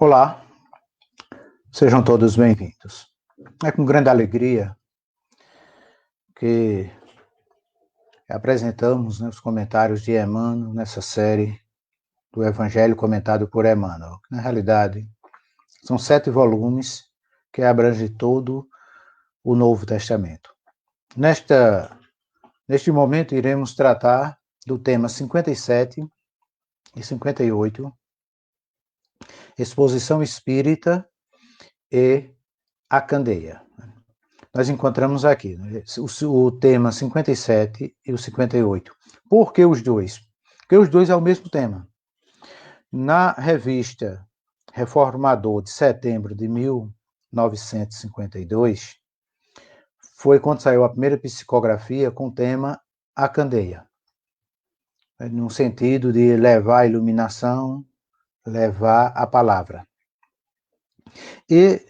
Olá, sejam todos bem-vindos. É com grande alegria que apresentamos os comentários de Emmanuel nessa série do Evangelho comentado por Emmanuel. Na realidade, são 7 volumes que abrangem todo o Novo Testamento. Neste momento, iremos tratar do tema 57 e 58, Exposição Espírita e a Candeia. Nós encontramos aqui o tema 57 e o 58. Por que os dois? Porque os dois é o mesmo tema. Na revista Reformador de setembro de 1952, foi quando saiu a primeira psicografia com o tema A Candeia, no sentido de levar a iluminação, levar a palavra. E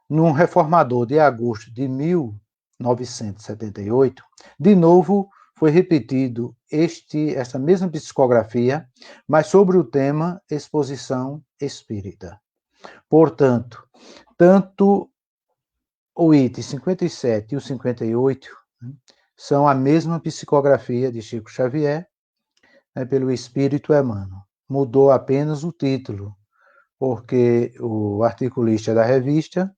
num Reformador de agosto de 1978, de novo foi repetido essa mesma psicografia, mas sobre o tema Exposição Espírita. Portanto, tanto o item 57 e o 58 são a mesma psicografia de Chico Xavier, pelo Espírito Emmanuel. Mudou apenas o título, porque o articulista da revista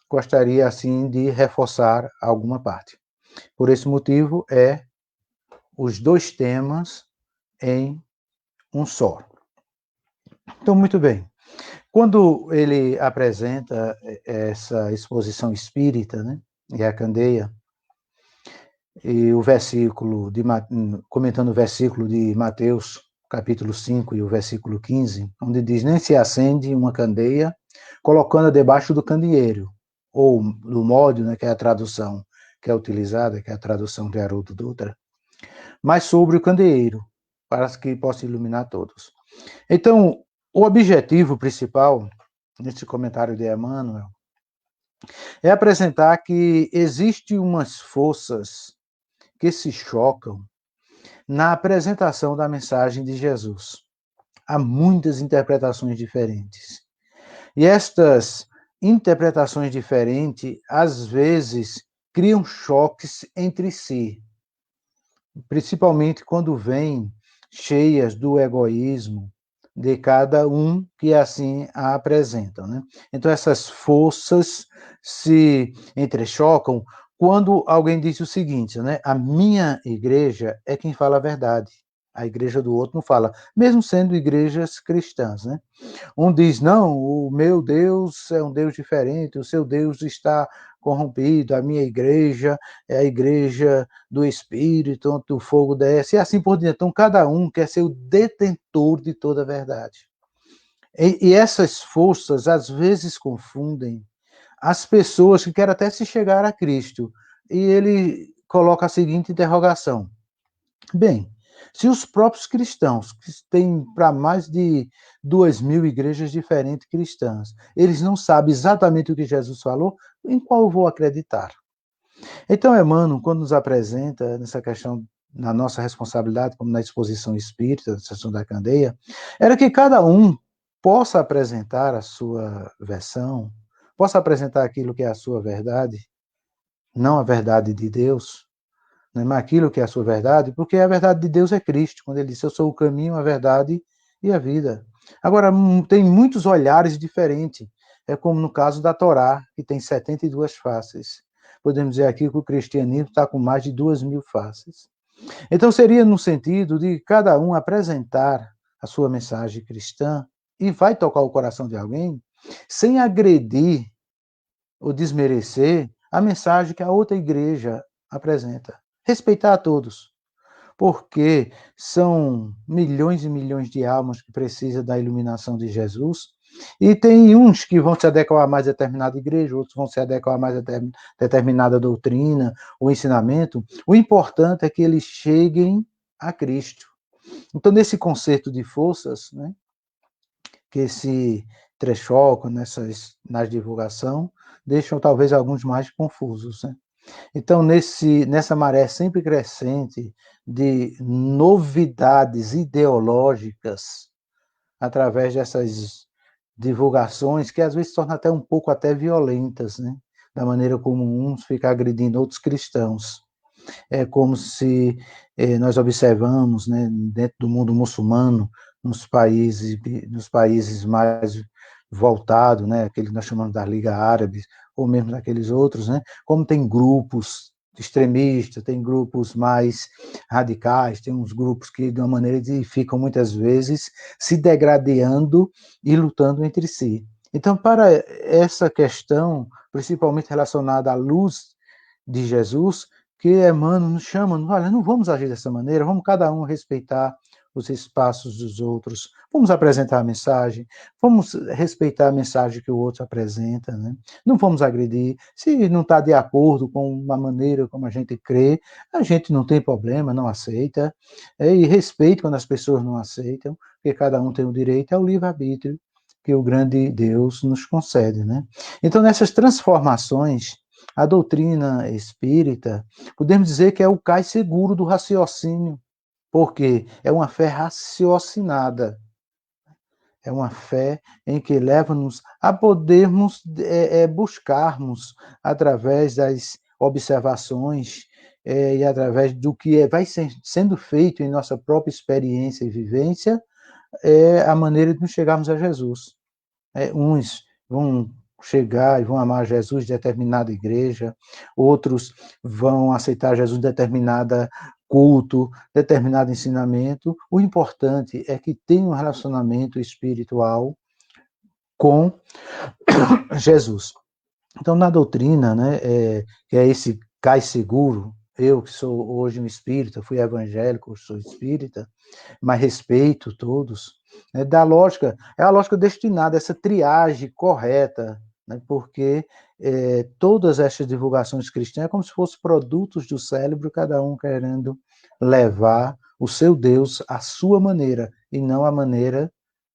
gostaria, assim, de reforçar alguma parte. Por esse motivo, os dois temas em um só. Então, muito bem. Quando ele apresenta essa exposição espírita, e a Candeia, e o versículo, comentando o versículo de Mateus, capítulo 5 e o versículo 15, onde diz: nem se acende uma candeia colocando-a debaixo do candeeiro, ou do modo, que é a tradução que é utilizada, que é a tradução de Haroldo Dutra, mas sobre o candeeiro, para que possa iluminar todos. Então, o objetivo principal, nesse comentário de Emmanuel, é apresentar que existem umas forças que se chocam na apresentação da mensagem de Jesus. Há muitas interpretações diferentes. E estas interpretações diferentes, às vezes, criam choques entre si, principalmente quando vêm cheias do egoísmo de cada um que assim a apresentam. Então, essas forças se entrechocam quando alguém diz o seguinte, a minha igreja é quem fala a verdade, a igreja do outro não fala, mesmo sendo igrejas cristãs. Um diz, não, o meu Deus é um Deus diferente, o seu Deus está corrompido, a minha igreja é a igreja do Espírito, onde o fogo desce, e assim por diante. Então, cada um quer ser o detentor de toda a verdade. E essas forças, às vezes, confundem as pessoas que querem até se chegar a Cristo. E ele coloca a seguinte interrogação. Bem, se os próprios cristãos, que têm para mais de 2.000 igrejas diferentes cristãs, eles não sabem exatamente o que Jesus falou, em qual eu vou acreditar? Então, Emmanuel, quando nos apresenta nessa questão, na nossa responsabilidade, como na exposição espírita, na sessão da Candeia, era que cada um possa apresentar a sua versão, possa apresentar aquilo que é a sua verdade, não a verdade de Deus, mas aquilo que é a sua verdade, porque a verdade de Deus é Cristo, quando ele disse, eu sou o caminho, a verdade e a vida. Agora, tem muitos olhares diferentes, é como no caso da Torá, que tem 72 faces. Podemos dizer aqui que o cristianismo está com mais de 2.000 faces. Então, seria no sentido de cada um apresentar a sua mensagem cristã e vai tocar o coração de alguém, sem agredir ou desmerecer a mensagem que a outra igreja apresenta. Respeitar a todos, porque são milhões e milhões de almas que precisam da iluminação de Jesus, e tem uns que vão se adequar a mais determinada igreja, outros vão se adequar a mais determinada doutrina, ou ensinamento. O importante é que eles cheguem a Cristo. Então, nesse conceito de forças, que se trechocam nas divulgação, deixam talvez alguns mais confusos, Então, nessa maré sempre crescente de novidades ideológicas, através dessas divulgações que às vezes se tornam até um pouco até violentas, né? Da maneira como uns ficam agredindo outros cristãos. É como se nós observamos, né, dentro do mundo muçulmano, nos países mais voltados, né, aquele que nós chamamos da Liga Árabe, ou mesmo daqueles outros, né, como tem grupos extremistas, tem grupos mais radicais, tem uns grupos que, de uma maneira, ficam muitas vezes se degradando e lutando entre si. Então, para essa questão, principalmente relacionada à luz de Jesus, que Emmanuel nos chama, olha, não vamos agir dessa maneira, vamos cada um respeitar os espaços dos outros, vamos apresentar a mensagem, vamos respeitar a mensagem que o outro apresenta, né? Não vamos agredir, se não está de acordo com uma maneira como a gente crê, a gente não tem problema, não aceita, e respeito quando as pessoas não aceitam, porque cada um tem o direito ao livre-arbítrio que o grande Deus nos concede, né? Então, nessas transformações, a doutrina espírita, podemos dizer que é o cais seguro do raciocínio, porque é uma fé raciocinada, é uma fé em que leva-nos a podermos buscarmos, através das observações e através do que vai sendo feito em nossa própria experiência e vivência, a maneira de nos chegarmos a Jesus. Uns vão chegar e vão amar Jesus em determinada igreja, outros vão aceitar Jesus em determinada culto, determinado ensinamento. O importante é que tenha um relacionamento espiritual com Jesus. Então, na doutrina, né, que é esse cais seguro, eu que sou hoje um espírita, fui evangélico, sou espírita, mas respeito todos, né, é a lógica destinada a essa triagem correta, né, porque todas essas divulgações cristãs é como se fossem produtos do cérebro, cada um querendo levar o seu Deus à sua maneira, e não à maneira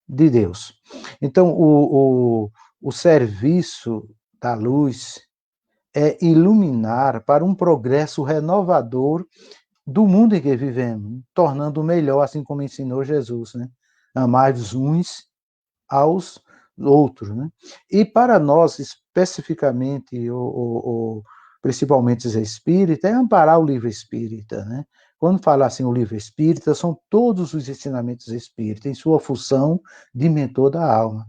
de Deus. Então, o serviço da luz é iluminar para um progresso renovador do mundo em que vivemos, tornando melhor, assim como ensinou Jesus, né? Amar os uns aos outros, né? E para nós, especificamente, principalmente os espíritas, é amparar o livro espírita, né? Quando fala assim o livro espírita, são todos os ensinamentos espíritas, em sua função de mentor da alma.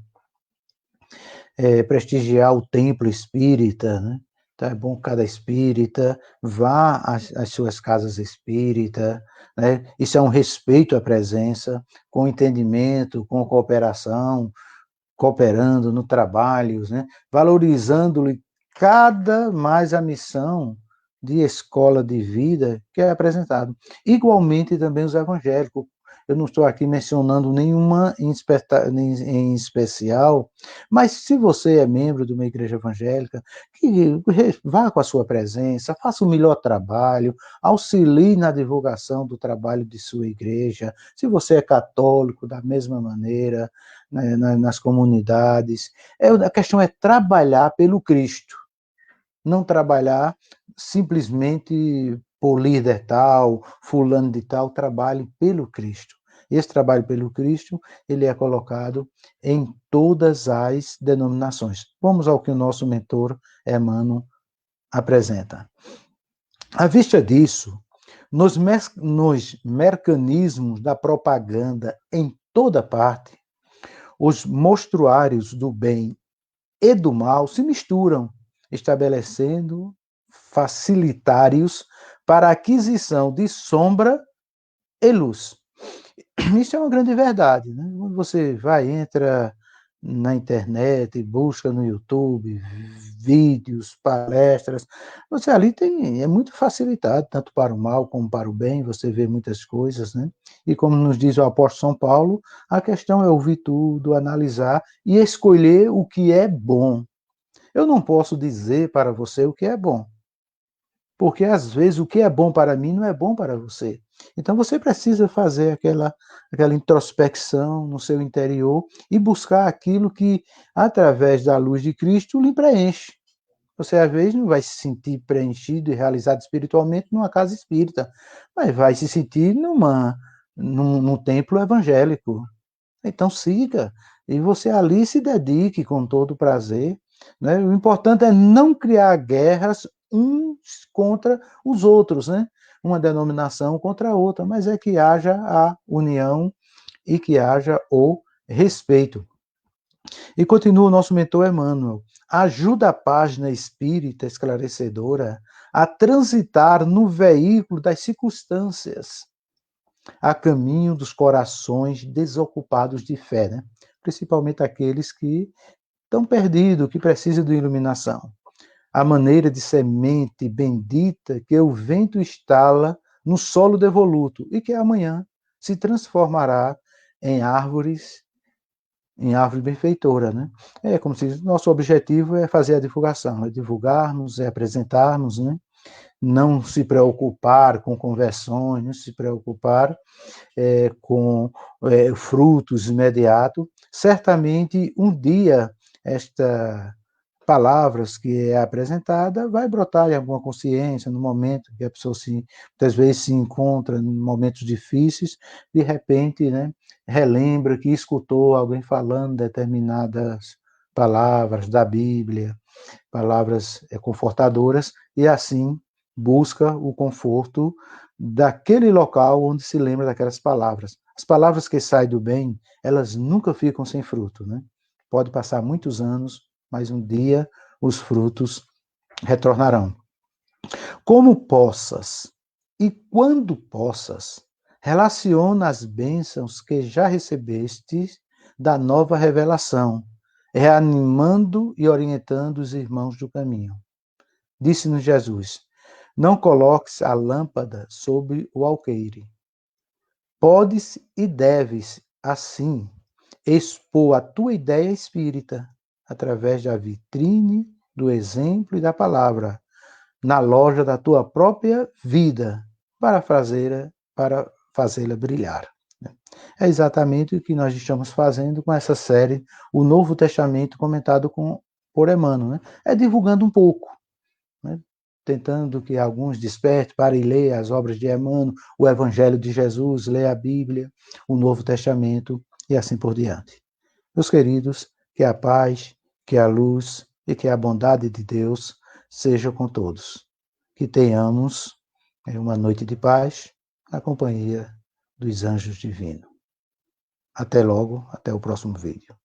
Prestigiar o templo espírita, né? Então é bom que cada espírita vá às suas casas espíritas, né? Isso é um respeito à presença, com entendimento, com cooperação, cooperando no trabalho, né? Valorizando-lhe cada mais a missão de escola de vida que é apresentado. Igualmente também os evangélicos. Eu não estou aqui mencionando nenhuma em especial, mas se você é membro de uma igreja evangélica, que vá com a sua presença, faça o melhor trabalho, auxilie na divulgação do trabalho de sua igreja. Se você é católico, da mesma maneira, né, nas comunidades. A questão é trabalhar pelo Cristo, não trabalhar simplesmente por líder tal, fulano de tal, trabalhe pelo Cristo. Esse trabalho pelo Cristo, ele é colocado em todas as denominações. Vamos ao que o nosso mentor Emmanuel apresenta. À vista disso, nos mecanismos da propaganda em toda parte, os mostruários do bem e do mal se misturam, estabelecendo facilitários para a aquisição de sombra e luz. Isso é uma grande verdade, né? Quando você entra na internet, busca no YouTube, vídeos, palestras, você ali é muito facilitado, tanto para o mal como para o bem, você vê muitas coisas, né? E como nos diz o apóstolo São Paulo, a questão é ouvir tudo, analisar e escolher o que é bom. Eu não posso dizer para você o que é bom, porque às vezes o que é bom para mim não é bom para você. Então você precisa fazer aquela introspecção no seu interior e buscar aquilo que, através da luz de Cristo, lhe preenche. Você, às vezes, não vai se sentir preenchido e realizado espiritualmente numa casa espírita, mas vai se sentir num templo evangélico, Então siga, e você ali se dedique com todo prazer, né? O importante é não criar guerras uns contra os outros, né? Uma denominação contra a outra, mas é que haja a união e que haja o respeito. E continua o nosso mentor Emmanuel. Ajuda a página espírita esclarecedora a transitar no veículo das circunstâncias, a caminho dos corações desocupados de fé, né? Principalmente aqueles que estão perdidos, que precisam de iluminação. A maneira de semente bendita que o vento estala no solo devoluto e que amanhã se transformará em árvores em árvore benfeitora, né? É como se nosso objetivo é fazer a divulgação, é divulgarmos, é apresentarmos, né? Não se preocupar com conversões, não se preocupar com frutos imediatos. Certamente, um dia, esta palavras que é apresentada vai brotar em alguma consciência no momento que a pessoa muitas vezes se encontra em momentos difíceis, de repente, né, relembra que escutou alguém falando determinadas palavras da Bíblia, palavras confortadoras, e assim busca o conforto daquele local onde se lembra daquelas palavras. As palavras que saem do bem, elas nunca ficam sem fruto, né? Pode passar muitos anos, mas um dia os frutos retornarão. Como possas e quando possas, relaciona as bênçãos que já recebeste da nova revelação, reanimando e orientando os irmãos do caminho. Disse-nos Jesus: não coloques a lâmpada sobre o alqueire. Podes e deves, assim, expor a tua ideia espírita através da vitrine, do exemplo e da palavra, na loja da tua própria vida, para fazê-la brilhar. É exatamente o que nós estamos fazendo com essa série, o Novo Testamento comentado por Emmanuel, né? É divulgando um pouco, né? Tentando que alguns despertem para ir ler as obras de Emmanuel, o Evangelho de Jesus, ler a Bíblia, o Novo Testamento e assim por diante. Meus queridos, que a paz, que a luz e que a bondade de Deus seja com todos. Que tenhamos uma noite de paz na companhia dos anjos divinos. Até logo, até o próximo vídeo.